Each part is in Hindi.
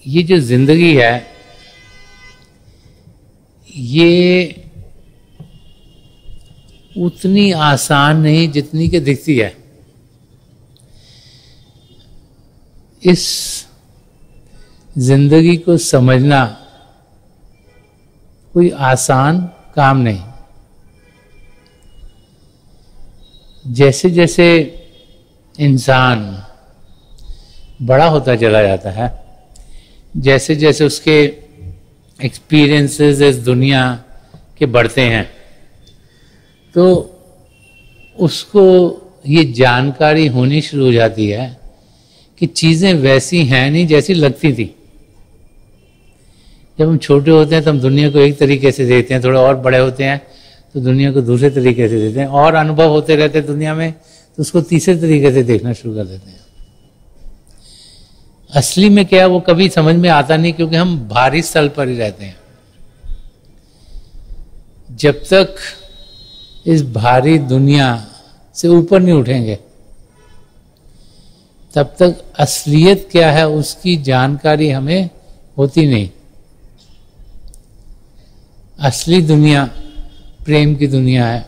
ये जो जिंदगी है ये उतनी आसान नहीं जितनी कि दिखती है। इस जिंदगी को समझना कोई आसान काम नहीं। जैसे जैसे इंसान बड़ा होता चला जाता है, जैसे जैसे उसके एक्सपीरियंसेस इस दुनिया के बढ़ते हैं, तो उसको ये जानकारी होनी शुरू हो जाती है कि चीज़ें वैसी हैं नहीं जैसी लगती थी। जब हम छोटे होते हैं तो हम दुनिया को एक तरीके से देखते हैं, थोड़ा और बड़े होते हैं तो दुनिया को दूसरे तरीके से देखते हैं, और अनुभव होते रहते हैं दुनिया में तो उसको तीसरे तरीके से देखना शुरू कर देते हैं। असली में क्या है वो कभी समझ में आता नहीं, क्योंकि हम भारी स्थल पर ही रहते हैं। जब तक इस भारी दुनिया से ऊपर नहीं उठेंगे तब तक असलियत क्या है उसकी जानकारी हमें होती नहीं। असली दुनिया प्रेम की दुनिया है।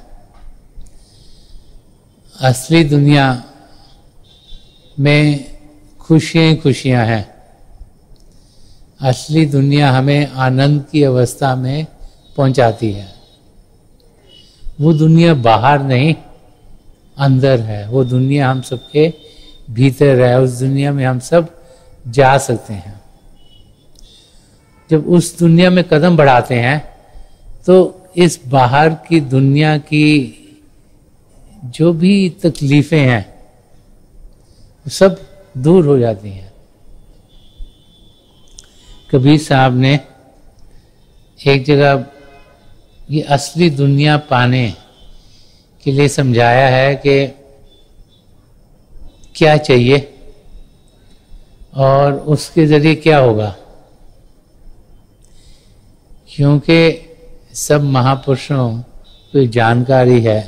असली दुनिया में खुशियां खुशियां हैं। असली दुनिया हमें आनंद की अवस्था में पहुंचाती है। वो दुनिया बाहर नहीं अंदर है। वो दुनिया हम सबके भीतर है। उस दुनिया में हम सब जा सकते हैं। जब उस दुनिया में कदम बढ़ाते हैं तो इस बाहर की दुनिया की जो भी तकलीफें हैं वो सब दूर हो जाती हैं। कबीर साहब ने एक जगह ये असली दुनिया पाने के लिए समझाया है कि क्या चाहिए और उसके जरिए क्या होगा, क्योंकि सब महापुरुषों को जानकारी है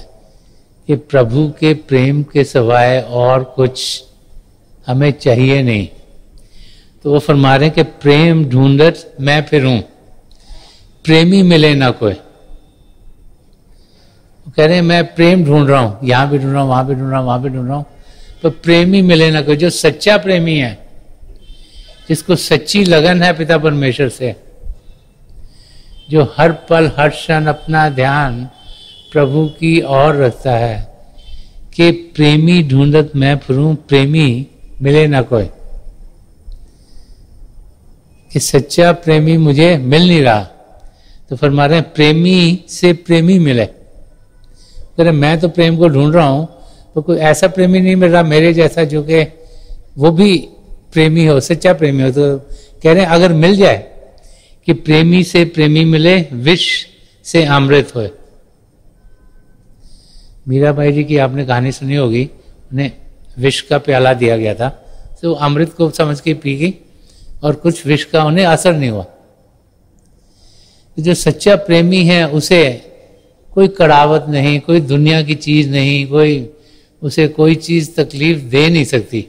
कि प्रभु के प्रेम के सिवाय और कुछ हमें चाहिए नहीं। तो वो फरमा रहे हैं कि प्रेम ढूंढत मैं फिरूं, प्रेमी मिले ना कोई। वो कह रहे हैं मैं प्रेम ढूंढ रहा हूं, यहां भी ढूंढ रहा हूं, वहां भी ढूंढ रहा हूं, वहां भी ढूंढ रहा हूं, तो प्रेमी मिले ना कोई। जो सच्चा प्रेमी है, जिसको सच्ची लगन है पिता परमेश्वर से, जो हर पल हर क्षण अपना ध्यान प्रभु की ओर रखता है कि प्रेमी ढूंढत मैं फिरूं, प्रेमी मिले ना कोई। कि सच्चा प्रेमी मुझे मिल नहीं रहा, तो फरमा रहे हैं प्रेमी से प्रेमी मिले। कह रहे मैं तो प्रेम को ढूंढ रहा हूं, तो कोई ऐसा प्रेमी नहीं मिल रहा मेरे जैसा जो कि वो भी प्रेमी हो, सच्चा प्रेमी हो। तो कह रहे हैं अगर मिल जाए कि प्रेमी से प्रेमी मिले, विष से अमृत होए। मीराबाई जी की आपने कहानी सुनी होगी, उन्हें विष का प्याला दिया गया था, तो अमृत को समझ के पी गई और कुछ विष का उन्हें असर नहीं हुआ। जो सच्चा प्रेमी है उसे कोई कड़ावत नहीं, कोई दुनिया की चीज नहीं, उसे कोई चीज तकलीफ दे नहीं सकती,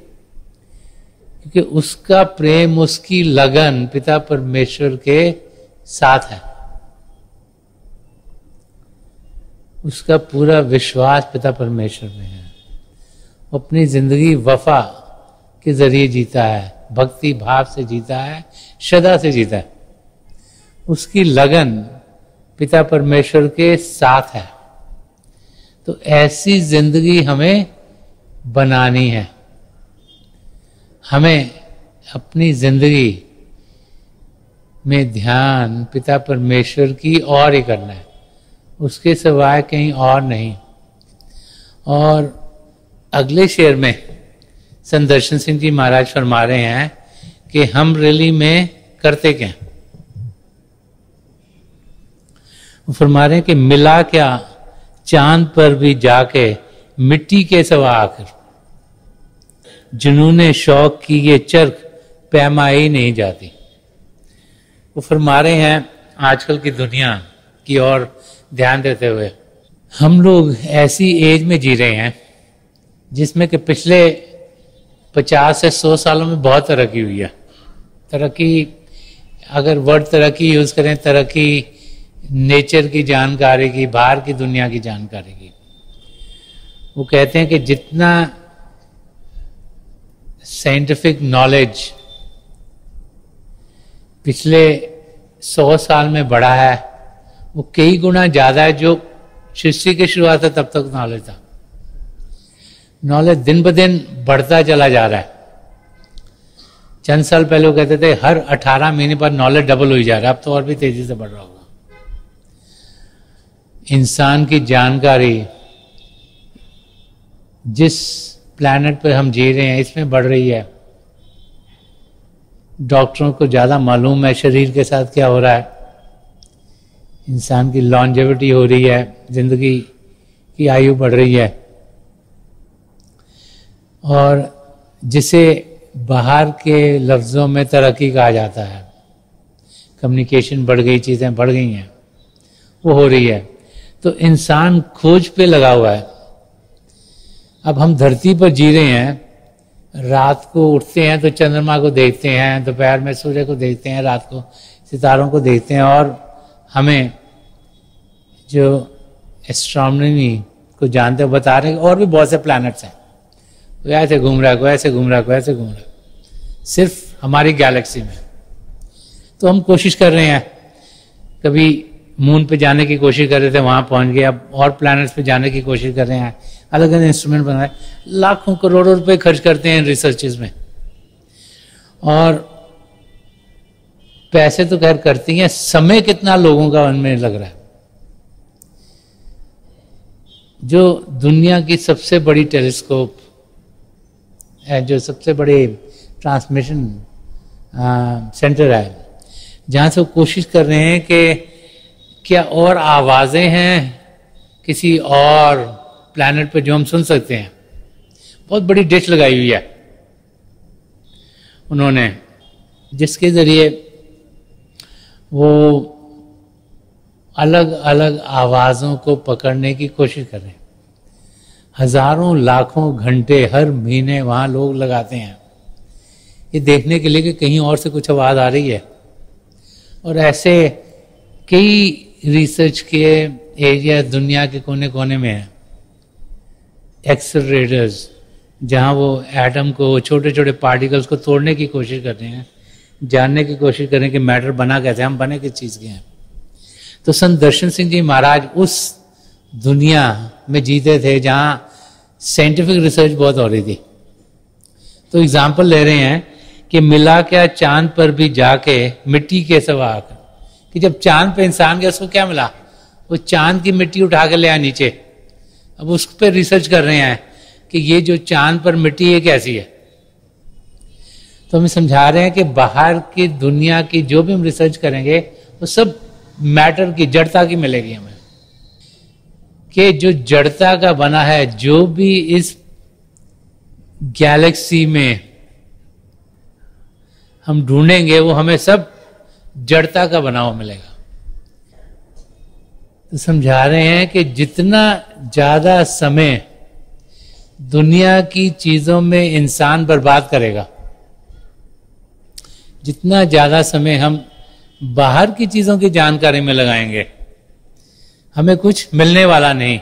क्योंकि उसका प्रेम, उसकी लगन पिता परमेश्वर के साथ है। उसका पूरा विश्वास पिता परमेश्वर में है। अपनी जिंदगी वफा के जरिए जीता है, भक्ति भाव से जीता है, श्रद्धा से जीता है। उसकी लगन पिता परमेश्वर के साथ है। तो ऐसी जिंदगी हमें बनानी है। हमें अपनी जिंदगी में ध्यान पिता परमेश्वर की ओर ही करना है, उसके सिवाय कहीं और नहीं। और अगले शेर में संत दर्शन सिंह जी महाराज फरमा रहे हैं कि हम रियली में करते क्या। वो फरमा रहे हैं कि मिला क्या चांद पर भी जाके मिट्टी के सिवा आकर, जुनूने शौक की ये चरख पैमाई नहीं जाती। वो फरमा रहे हैं आजकल की दुनिया की ओर ध्यान देते हुए, हम लोग ऐसी एज में जी रहे हैं जिसमें कि पिछले 50 से 100 सालों में बहुत तरक्की हुई है। तरक्की, अगर वर्ड तरक्की यूज करें, तरक्की नेचर की जानकारी की, बाहर की दुनिया की जानकारी की। वो कहते हैं कि जितना साइंटिफिक नॉलेज पिछले 100 साल में बढ़ा है, वो कई गुना ज्यादा है जो सृष्टि की शुरुआत है तब तक नॉलेज था। नॉलेज दिन ब दिन बढ़ता चला जा रहा है। चंद साल पहले वो कहते थे हर 18 महीने पर नॉलेज डबल हो जा रहा है, अब तो और भी तेजी से बढ़ रहा होगा। इंसान की जानकारी जिस प्लैनेट पे हम जी रहे हैं इसमें बढ़ रही है। डॉक्टरों को ज्यादा मालूम है शरीर के साथ क्या हो रहा है। इंसान की लॉन्जेविटी हो रही है, जिंदगी की आयु बढ़ रही है। और जिसे बाहर के लफ्जों में तरक्की कहा जाता है, कम्युनिकेशन बढ़ गई, चीजें बढ़ गई हैं, वो हो रही है। तो इंसान खोज पे लगा हुआ है। अब हम धरती पर जी रहे हैं, रात को उठते हैं तो चंद्रमा को देखते हैं, दोपहर में सूर्य को देखते हैं, रात को सितारों को देखते हैं, और हमें जो एस्ट्रोनॉमी को जानते हैं बता रहे हैं और भी बहुत से प्लैनेट्स हैं, कोई ऐसे घूम रहा है, कोई ऐसे घूम रहा है, कोई ऐसे घूम रहा है, सिर्फ हमारी गैलेक्सी में। तो हम कोशिश कर रहे हैं, कभी मून पे जाने की कोशिश कर रहे थे, वहां पहुंच गए, अब और प्लैनेट्स पे जाने की कोशिश कर रहे हैं, अलग अलग इंस्ट्रूमेंट बना रहे हैं, लाखों करोड़ों रुपए खर्च करते हैं रिसर्चेस में। और पैसे तो खैर करती हैं, समय कितना लोगों का उनमें लग रहा है। जो दुनिया की सबसे बड़ी टेलीस्कोप है, जो सबसे बड़े ट्रांसमिशन सेंटर है, जहां से वो कोशिश कर रहे हैं कि क्या और आवाजें हैं किसी और प्लैनेट पर जो हम सुन सकते हैं। बहुत बड़ी डिश लगाई हुई है उन्होंने, जिसके जरिए वो अलग अलग आवाजों को पकड़ने की कोशिश कर रहे हैं। हजारों लाखों घंटे हर महीने वहां लोग लगाते हैं ये देखने के लिए कि कहीं और से कुछ आवाज आ रही है। और ऐसे कई रिसर्च के एरिया दुनिया के कोने कोने में है। एक्सेलरेटर्स, जहां वो एटम को, छोटे छोटे पार्टिकल्स को तोड़ने की कोशिश कर रहे हैं, जानने की कोशिश कर रहे हैं कि मैटर बना कैसे, हम बने किस चीज के हैं। तो संत दर्शन सिंह जी महाराज उस दुनिया में जीते थे जहां साइंटिफिक रिसर्च बहुत हो रही थी। तो एग्जाम्पल ले रहे हैं कि मिला क्या चांद पर भी जाके मिट्टी के सवा, कि जब चांद पे इंसान गया उसको क्या मिला, वो चांद की मिट्टी उठा के ले आया नीचे। अब उस पर रिसर्च कर रहे हैं कि ये जो चांद पर मिट्टी है कैसी है। तो हमें समझा रहे हैं कि बाहर की दुनिया की जो भी हम रिसर्च करेंगे वो सब मैटर की, जड़ता की मिलेगी हमें, कि जो जड़ता का बना है, जो भी इस गैलेक्सी में हम ढूंढेंगे वो हमें सब जड़ता का बना हुआ मिलेगा। तो समझा रहे हैं कि जितना ज्यादा समय दुनिया की चीजों में इंसान बर्बाद करेगा, जितना ज्यादा समय हम बाहर की चीजों की जानकारी में लगाएंगे, हमें कुछ मिलने वाला नहीं।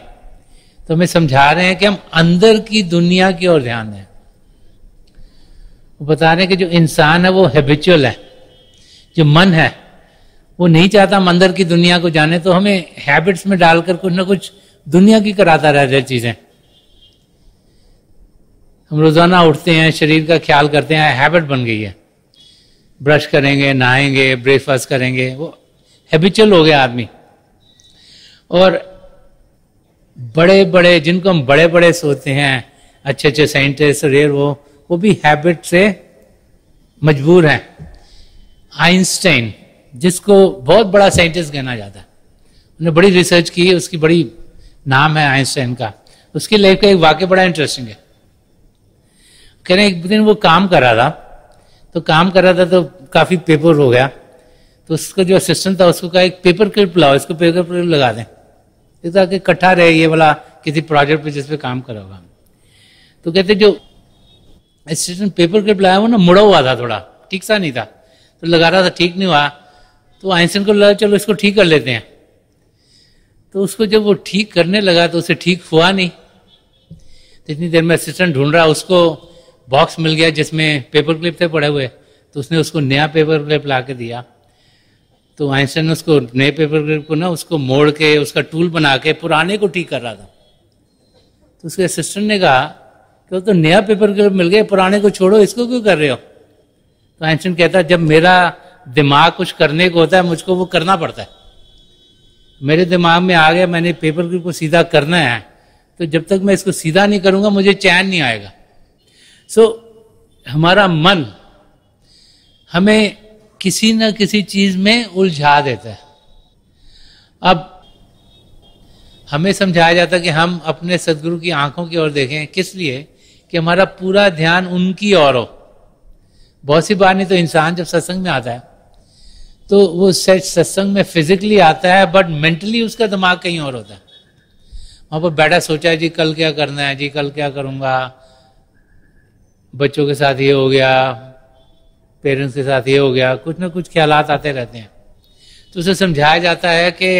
तो हमें समझा रहे हैं कि हम अंदर की दुनिया की ओर ध्यान दें। वो बता रहे हैं कि जो इंसान है वो हैबिचुअल है, जो मन है वो नहीं चाहता हम अंदर की दुनिया को जाने, तो हमें हैबिट्स में डालकर कुछ ना कुछ दुनिया की कराता रहता है चीजें। हम रोजाना उठते हैं, शरीर का ख्याल करते हैं, हैबिट बन गई है, ब्रश करेंगे, नहाएंगे, ब्रेकफास्ट करेंगे, वो हैबिचुअल हो गया आदमी। और बड़े बड़े, जिनको हम बड़े बड़े सोचते हैं, अच्छे अच्छे साइंटिस्ट रेयर, वो भी हैबिट से मजबूर हैं। आइंस्टाइन, जिसको बहुत बड़ा साइंटिस्ट कहना जाता है, उन्होंने बड़ी रिसर्च की है, उसकी बड़ी नाम है आइंस्टाइन का। उसकी लाइफ का एक वाक्य बड़ा इंटरेस्टिंग है। कह रहे हैं एक दिन वो काम कर रहा था, तो काफी पेपर हो गया, तो उसका जो असिस्टेंट था उसको कहा एक पेपर क्लिप लाओ, इसको पेपर क्लिप लगा दें ताकि इकट्ठा रहे ये वाला किसी प्रोजेक्ट पे जिस पे काम कर रहा होगा। तो कहते जो असिस्टेंट पेपर क्लिप लाया वो ना मुड़ा हुआ था, थोड़ा ठीक सा नहीं था, तो लगा रहा था, ठीक नहीं हुआ। तो आइंस्टाइन को लगा चलो इसको ठीक कर लेते हैं। तो उसको जब वो ठीक करने लगा तो उसे ठीक हुआ नहीं। तो इतनी देर में असिस्टेंट ढूंढ रहा, उसको बॉक्स मिल गया जिसमें पेपर क्लिप थे पड़े हुए, तो उसने उसको नया पेपर क्लिप ला के दिया। तो आइंस्टाइन ने उसको नए पेपर क्लिप को ना उसको मोड़ के उसका टूल बना के पुराने को ठीक कर रहा था। तो उसके असिस्टेंट ने कहा कि वो तो नया पेपर क्लिप मिल गया, पुराने को छोड़ो, इसको क्यों कर रहे हो? तो आइंस्टाइन कहता जब मेरा दिमाग कुछ करने को होता है मुझको वो करना पड़ता है। मेरे दिमाग में आ गया मैंने पेपर क्लिप को सीधा करना है, तो जब तक मैं इसको सीधा नहीं करूंगा मुझे चैन नहीं आएगा। सो हमारा मन हमें किसी न किसी चीज में उलझा देता है। अब हमें समझाया जाता है कि हम अपने सदगुरु की आंखों की ओर देखें, किस लिए? कि हमारा पूरा ध्यान उनकी ओर हो। बहुत सी बार नहीं तो इंसान जब सत्संग में आता है तो वो सत्संग में फिजिकली आता है बट मेंटली उसका दिमाग कहीं और होता है। वहां पर बैठा सोचा है जी कल क्या करना है, जी कल क्या करूंगा, बच्चों के साथ ये हो गया, पेरेंट्स के साथ ये हो गया, कुछ ना कुछ ख्यालात आते रहते हैं। तो उसे समझाया जाता है कि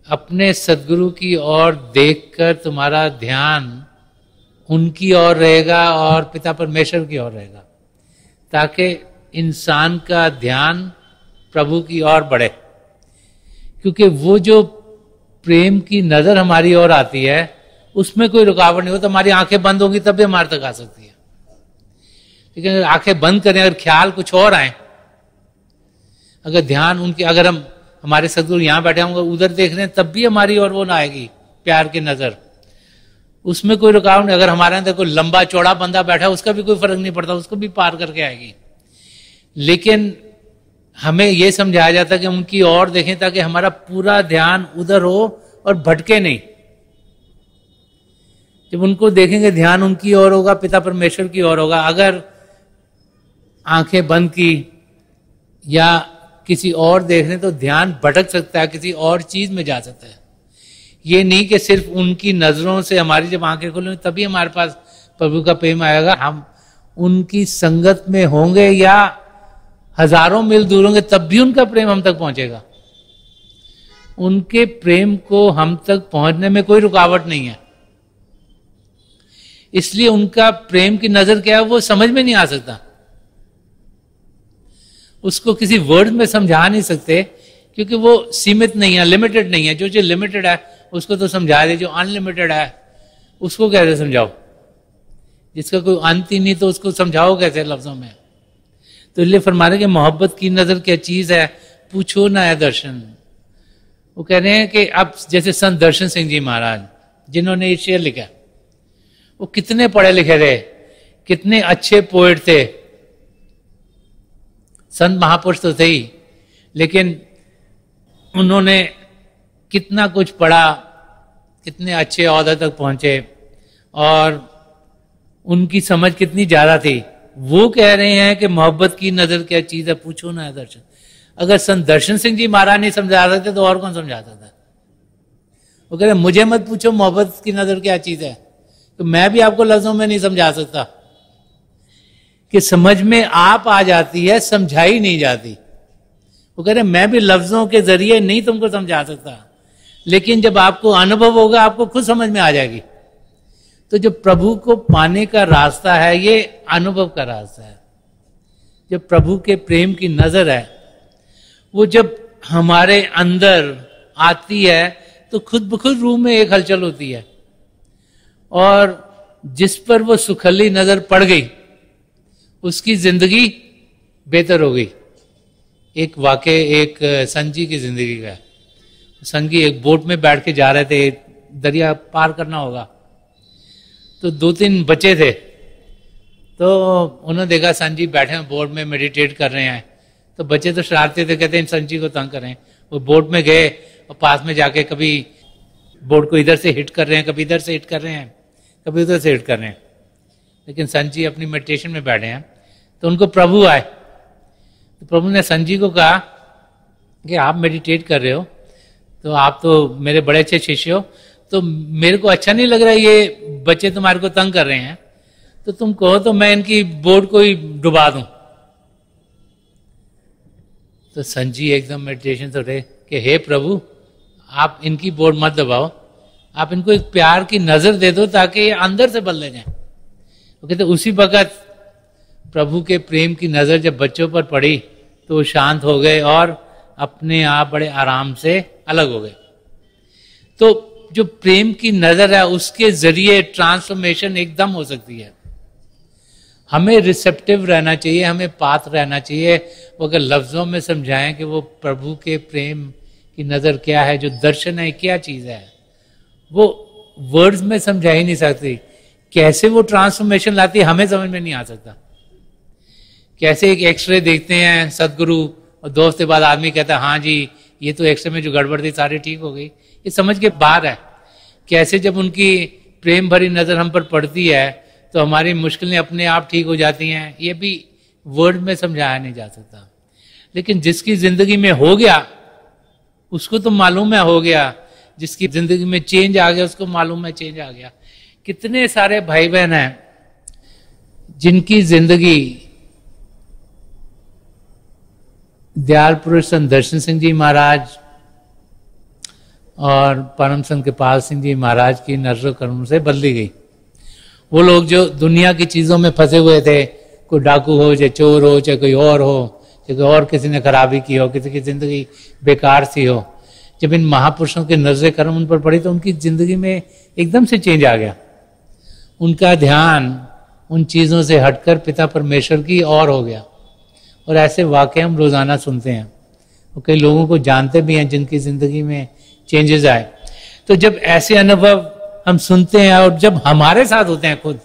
अपने सदगुरु की ओर देखकर तुम्हारा ध्यान उनकी ओर रहेगा और पिता परमेश्वर की ओर रहेगा, ताकि इंसान का ध्यान प्रभु की ओर बढ़े। क्योंकि वो जो प्रेम की नजर हमारी ओर आती है उसमें कोई रुकावट नहीं हो। तो हमारी आंखें बंद होंगी तब भी हमारे तक आ सकती है, लेकिन अगर आंखें बंद करें, अगर ख्याल कुछ और आए, अगर ध्यान उनकी, अगर हम हमारे सदगुरु यहां बैठे होंगे उधर देख रहे हैं तब भी हमारी ओर वो ना आएगी प्यार की नजर, उसमें कोई रुकावट नहीं। अगर हमारे अंदर कोई लंबा चौड़ा बंदा बैठा है उसका भी कोई फर्क नहीं पड़ता, उसको भी पार करके आएगी। लेकिन हमें यह समझाया जाता है कि उनकी ओर देखें ताकि हमारा पूरा ध्यान उधर हो और भटके नहीं। जब उनको देखेंगे ध्यान उनकी ओर होगा, पिता परमेश्वर की ओर होगा। अगर आंखें बंद की या किसी और देख रहे तो ध्यान भटक सकता है, किसी और चीज में जा सकता है। ये नहीं कि सिर्फ उनकी नजरों से हमारी जब आंखें खुलेंगी तभी हमारे पास प्रभु का प्रेम आएगा। हम उनकी संगत में होंगे या हजारों मील दूर होंगे तब भी उनका प्रेम हम तक पहुंचेगा। उनके प्रेम को हम तक पहुंचने में कोई रुकावट नहीं है। इसलिए उनका प्रेम की नजर क्या है वो समझ में नहीं आ सकता, उसको किसी वर्ड में समझा नहीं सकते, क्योंकि वो सीमित नहीं है, लिमिटेड नहीं है। जो चीज लिमिटेड है उसको तो समझा दे, जो अनलिमिटेड है उसको कैसे समझाओ? जिसका कोई अंत ही नहीं तो उसको समझाओ कैसे लफ्जों में? तो इसलिए फरमा रहे कि मोहब्बत की नजर क्या चीज है, पूछो ना है दर्शन। वो कह रहे हैं कि अब जैसे संत दर्शन सिंह जी महाराज जिन्होंने ये शेर लिखा, वो कितने पढ़े लिखे थे, कितने अच्छे पोएट थे, संत महापुरुष तो थे ही, लेकिन उन्होंने कितना कुछ पढ़ा, कितने अच्छे ओहदे तक पहुंचे और उनकी समझ कितनी ज्यादा थी। वो कह रहे हैं कि मोहब्बत की नजर क्या चीज है, पूछो ना है दर्शन। अगर संत दर्शन सिंह जी महाराज नहीं समझा सकते तो और कौन समझा सकता है? वो कह रहे मुझे मत पूछो मोहब्बत की नजर क्या चीज है, तो मैं भी आपको लफ्जों में नहीं समझा सकता। कि समझ में आप आ जाती है, समझाई नहीं जाती। वो कह रहे मैं भी लफ्जों के जरिए नहीं तुमको समझा सकता, लेकिन जब आपको अनुभव होगा आपको खुद समझ में आ जाएगी। तो जो प्रभु को पाने का रास्ता है ये अनुभव का रास्ता है। जब प्रभु के प्रेम की नजर है वो जब हमारे अंदर आती है तो खुद ब खुद रूह में एक हलचल होती है, और जिस पर वो सुखली नजर पड़ गई उसकी जिंदगी बेहतर हो गई। एक वाकई एक संजी की जिंदगी का, संगी एक बोट में बैठ के जा रहे थे, दरिया पार करना होगा, तो 2-3 बच्चे थे। तो उन्होंने देखा संजी बैठे हैं बोट में मेडिटेट कर रहे हैं, तो बच्चे तो शरारते थे, कहते हैं संजी को तंग करें। वो बोट में गए और पास में जाके कभी बोट को इधर से हिट कर रहे हैं, कभी इधर से हिट कर रहे हैं, कभी उधर से हिट कर रहे हैं, लेकिन संजी अपनी मेडिटेशन में बैठे हैं। तो उनको प्रभु आए, तो प्रभु ने संजी को कहा कि आप मेडिटेट कर रहे हो, तो आप तो मेरे बड़े अच्छे शिष्य हो, तो मेरे को अच्छा नहीं लग रहा ये बच्चे तुम्हारे को तंग कर रहे हैं, तो तुम कहो तो मैं इनकी बोट को ही डुबा दूं। तो संजी एकदम मेडिटेशन तो रहे कि हे प्रभु, आप इनकी बोर्ड मत दबाओ, आप इनको एक प्यार की नजर दे दो ताकि ये अंदर से बदले जाए। वो कहते उसी वक्त प्रभु के प्रेम की नजर जब बच्चों पर पड़ी तो वो शांत हो गए और अपने आप बड़े आराम से अलग हो गए। तो जो प्रेम की नजर है उसके जरिए ट्रांसफॉर्मेशन एकदम हो सकती है। हमें रिसेप्टिव रहना चाहिए, हमें पात्र रहना चाहिए। वो अगर लफ्जों में समझाएं कि वो प्रभु के प्रेम की नजर क्या है, जो दर्शन है क्या चीज है, वो वर्ड्स में समझा ही नहीं सकती। कैसे वो ट्रांसफॉर्मेशन लाती है हमें समझ में नहीं आ सकता। कैसे एक एक्सरे देखते हैं सदगुरु और 2 हफ्ते बाद आदमी कहता है हाँ जी ये तो एक्सरे में जो गड़बड़ थी सारी ठीक हो गई, ये समझ के बाहर है। कैसे जब उनकी प्रेम भरी नजर हम पर पड़ती है तो हमारी मुश्किलें अपने आप ठीक हो जाती हैं, ये भी वर्ड में समझाया नहीं जा सकता। लेकिन जिसकी जिंदगी में हो गया उसको तो मालूम है हो गया, जिसकी जिंदगी में चेंज आ गया उसको मालूम है चेंज आ गया। कितने सारे भाई बहन हैं जिनकी जिंदगी दयाल पुरुष संत दर्शन सिंह जी महाराज और परम संत कृपाल सिंह जी महाराज की नजर कर्म से बदली गई। वो लोग जो दुनिया की चीजों में फंसे हुए थे, कोई डाकू हो चाहे चोर हो चाहे कोई और हो, चाहे कोई और किसी ने खराबी की हो, किसी की जिंदगी बेकार सी हो, जब इन महापुरुषों के नजर कर्म उन पर पड़ी तो उनकी जिंदगी में एकदम से चेंज आ गया। उनका ध्यान उन चीजों से हटकर पिता परमेश्वर की ओर हो गया। और ऐसे वाकये हम रोजाना सुनते हैं और कई लोगों को जानते भी हैं जिनकी जिंदगी में चेंजेस आए। तो जब ऐसे अनुभव हम सुनते हैं और जब हमारे साथ होते हैं, खुद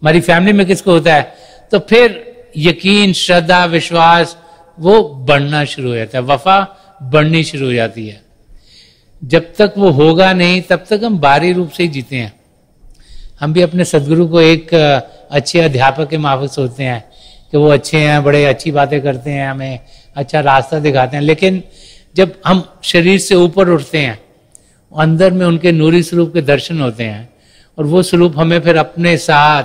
हमारी फैमिली में किसको होता है, तो फिर यकीन, श्रद्धा, विश्वास वो बढ़ना शुरू हो जाता है, वफा बढ़नी शुरू हो जाती है। जब तक वो होगा नहीं तब तक हम बाहरी रूप से ही जीते हैं। हम भी अपने सदगुरु को एक अच्छे अध्यापक के माफिक सोचते हैं कि वो अच्छे हैं, बड़े अच्छी बातें करते हैं, हमें अच्छा रास्ता दिखाते हैं। लेकिन जब हम शरीर से ऊपर उठते हैं अंदर में उनके नूरी स्वरूप के दर्शन होते हैं और वो स्वरूप हमें फिर अपने साथ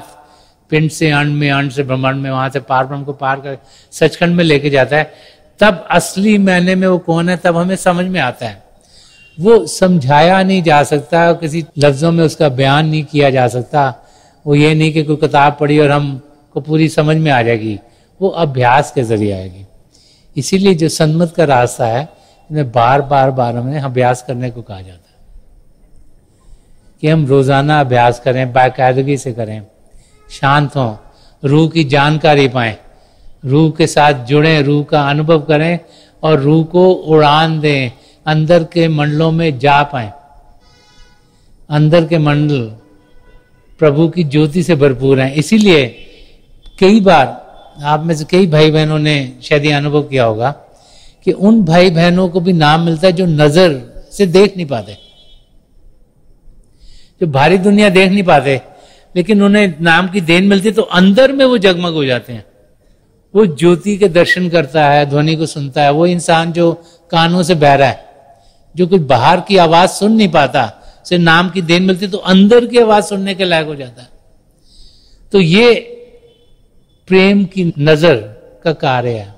पिंड से अंड में, अंड से ब्रह्मांड में, वहां से पार ब्रह्म को पार कर सचखंड में लेके जाता है। तब असली मायने में वो कौन है तब हमें समझ में आता है। वो समझाया नहीं जा सकता, किसी लफ्जों में उसका बयान नहीं किया जा सकता। वो ये नहीं कि कोई किताब पढ़ी और हमको पूरी समझ में आ जाएगी, वो अभ्यास के जरिए आएगी। इसीलिए जो सन्मत का रास्ता है इन्हें बार बार बार हमें अभ्यास करने को कहा जाता है कि हम रोजाना अभ्यास करें, बाकायदगी से करें, शांत हों, रूह की जानकारी पाएं, रूह के साथ जुड़ें, रूह का अनुभव करें और रूह को उड़ान दें, अंदर के मंडलों में जा पाएं। अंदर के मंडल प्रभु की ज्योति से भरपूर हैं। इसीलिए कई बार आप में से कई भाई बहनों ने शायद ये अनुभव किया होगा कि उन भाई बहनों को भी नाम मिलता है जो नजर से देख नहीं पाते, जो भारी दुनिया देख नहीं पाते, लेकिन उन्हें नाम की देन मिलती तो अंदर में वो जगमग हो जाते हैं। वो ज्योति के दर्शन करता है, ध्वनि को सुनता है। वो इंसान जो कानों से बहरा है, जो कुछ बाहर की आवाज सुन नहीं पाता, उसे नाम की देन मिलती तो अंदर की आवाज सुनने के लायक हो जाता है। तो ये प्रेम की नजर का कार्य है।